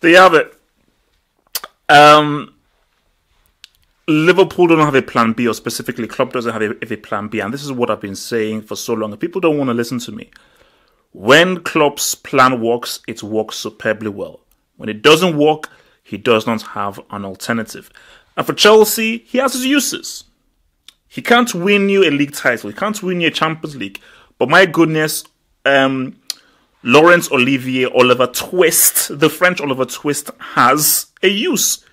There you have it. Liverpool don't have a plan B, or specifically Klopp doesn't have a plan B, and this is what I've been saying for so long. People don't want to listen to me. When Klopp's plan works, it works superbly well. When it doesn't work, he does not have an alternative. And for Chelsea, he has his uses. He can't win you a league title. He can't win you a Champions League. But my goodness, Laurent Olivier Twist, the French Oliver Twist, has a use.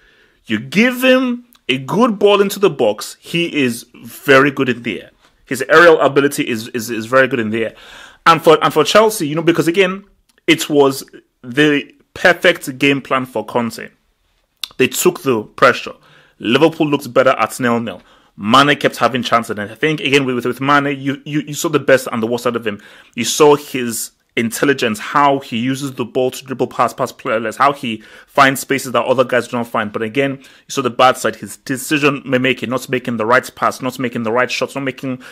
You give him a good ball into the box, he is very good in the air. His aerial ability is very good in the air. And for Chelsea, because again, it was the perfect game plan for Conte. They took the pressure. Liverpool looked better at 0-0. Mane kept having chances, and I think again with Mane, you saw the best and the worst out of him. You saw his intelligence, how he uses the ball to dribble past players, how he finds spaces that other guys do not find. But again, you saw the bad side, his decision making, not making the right pass, not making the right shots, not making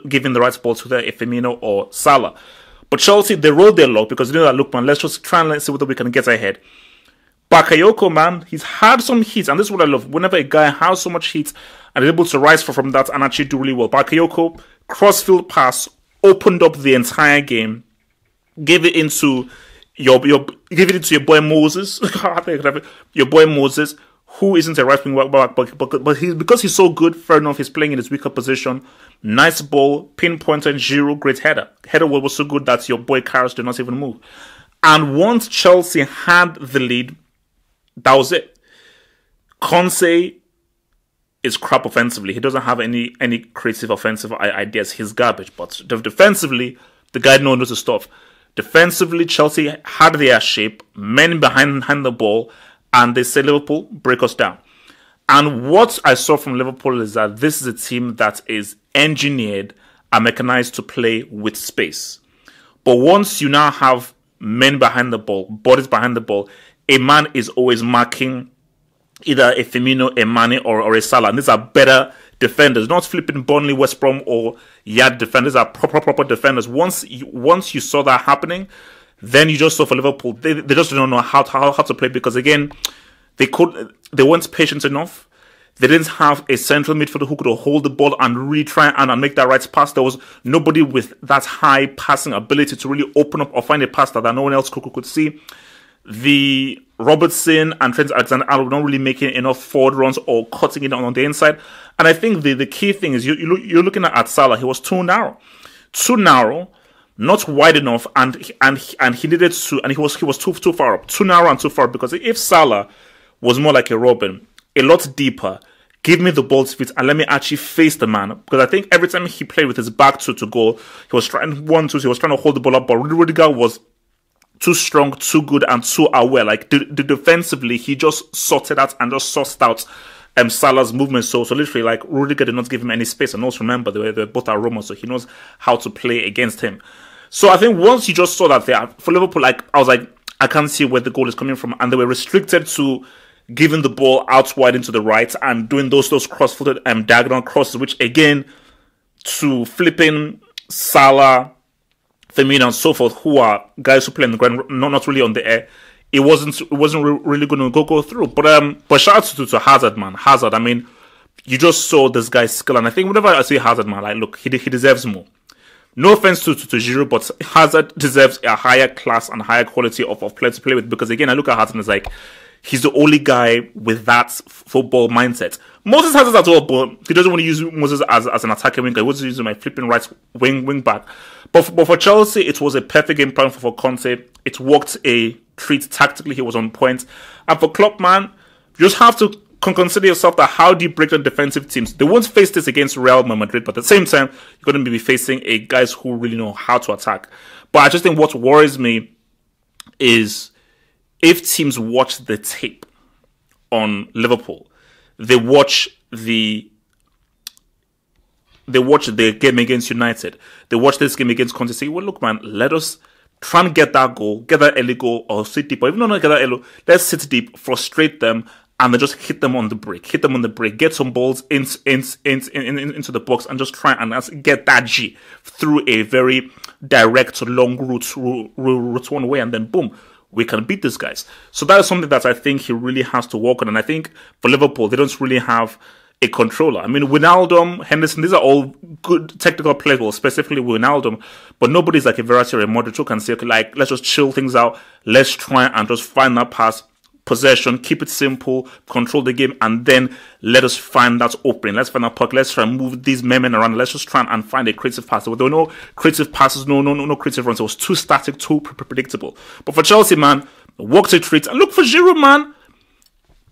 giving the right ball to the Firmino or Salah. But Chelsea, they rolled their luck because that, look, man, let's just try and see whether we can get ahead. Bakayoko, man, he's had some heat, and this is what I love. Whenever a guy has so much heat and is able to rise from that and actually do really well. Bakayoko, crossfield pass, opened up the entire game, gave it into your boy Moses, your boy Moses, who isn't a right wing back, but because he's so good, fair enough, he's playing in his weaker position. Nice ball, pinpointed, Giroud, great header. Header was so good that your boy Karras did not even move. And once Chelsea had the lead, that was it. Conte is crap offensively. He doesn't have any creative offensive ideas. He's garbage. But defensively, the guy knows his stuff. Defensively, Chelsea had their shape, men behind the ball, and they said, Liverpool, break us down. And what I saw from Liverpool is that this is a team that is engineered and mechanized to play with space. But once you now have men behind the ball, bodies behind the ball, a man is always marking either a Firmino, a Mane, or a Salah. And these are better defenders, not flipping Burnley, West Brom, or Yard defenders. Are proper defenders. Once you saw that happening, then you just saw for Liverpool, they just don't know how to play, because again, they weren't patient enough. They didn't have a central midfielder who could hold the ball and really try and make that right pass. There was nobody with that high passing ability to really open up or find a pass that no one else could see. The Robertson and Trent Alexander-Arnold were not really making enough forward runs or cutting it on the inside. And I think the key thing is you're looking at Salah. He was too narrow, not wide enough, and he needed to, and he was too far up, too narrow and too far up. Because if Salah was more like a Robin, a lot deeper, give me the ball to feet and let me actually face the man. Because I think every time he played with his back to goal, he was trying to hold the ball up, but Rudiger was too strong, too good, and too aware. Like the defensively, he just sorted out and just sussed out Salah's movement. So literally, like, Rudiger did not give him any space. And also remember, they were both at Roma, so he knows how to play against him. So I think once you just saw that there, for Liverpool, like, I was like, I can't see where the goal is coming from. And they were restricted to giving the ball out wide into the right and doing those cross-footed diagonal crosses, which again, to flipping Salah, Firmino and so forth, who are guys who play on the ground, not really on the air, it wasn't really going to go through. But shout out to Hazard, man. Hazard, I mean, you just saw this guy's skill, and I think whenever I see Hazard, man, like, look, he deserves more. No offense to Giroud, but Hazard deserves a higher class and higher quality of player to play with, because again, I look at Hazard and it's like, he's the only guy with that football mindset. Moses has it as well, but he doesn't want to use Moses as an attacking winger. He wants to use my flipping right wing back. But for Chelsea, it was a perfect game plan for Conte. It worked a treat tactically. He was on point. And for Klopp, man, you just have to consider yourself that how do you break down defensive teams? They won't face this against Real Madrid, but at the same time, you're going to be facing guys who really know how to attack. But I just think what worries me is if teams watch the tape on Liverpool, they watch the game against United, they watch this game against Conte, say, well, look, man, let us try and get that goal, get that early goal, or sit deep, or even not get that early, let's sit deep, frustrate them, and then just hit them on the break, get some balls into the box, and just try and get that G through a very direct, long route one way, and then boom, we can beat these guys. So that is something that I think he really has to work on. And I think for Liverpool, they don't really have a controller. I mean, Wijnaldum, Henderson, these are all good technical players, well, specifically Wijnaldum, but nobody's like a Verratti or a Modric who can say, okay, like, let's just chill things out. Let's try and just find that pass, possession, keep it simple, control the game, and then let us find that opening. Let's find that puck. Let's try and move these men around. Let's just try and find a creative pass. There were no creative passes, no creative runs. It was too static, too predictable. But for Chelsea, man, work to treat. And look for Giroud, man.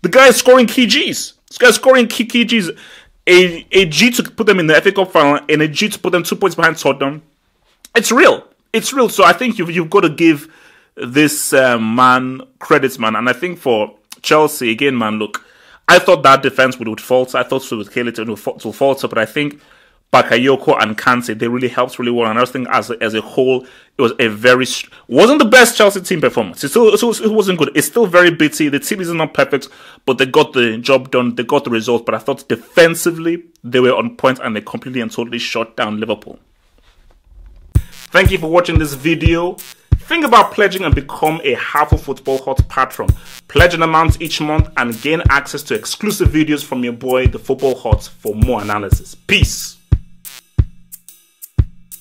The guy is scoring key Gs. This guy is scoring key Gs. A G to put them in the FA Cup final and a G to put them 2 points behind Tottenham. It's real. It's real. So I think you've got to give this man credits, man. And I think for Chelsea, again, man, look, I thought that defense would falter. I thought so with Kelechi would falter, but I think Bakayoko and Kante, they really helped really well. And I think as a whole, it was a very... wasn't the best Chelsea team performance. It wasn't good. It's still very bitty. The team is not perfect, but they got the job done. They got the result. But I thought defensively, they were on point and they completely and totally shut down Liverpool. Thank you for watching this video. Think about pledging and become a Half of Football Hot patron. Pledge an amount each month and gain access to exclusive videos from your boy, the Football Hot, for more analysis. Peace.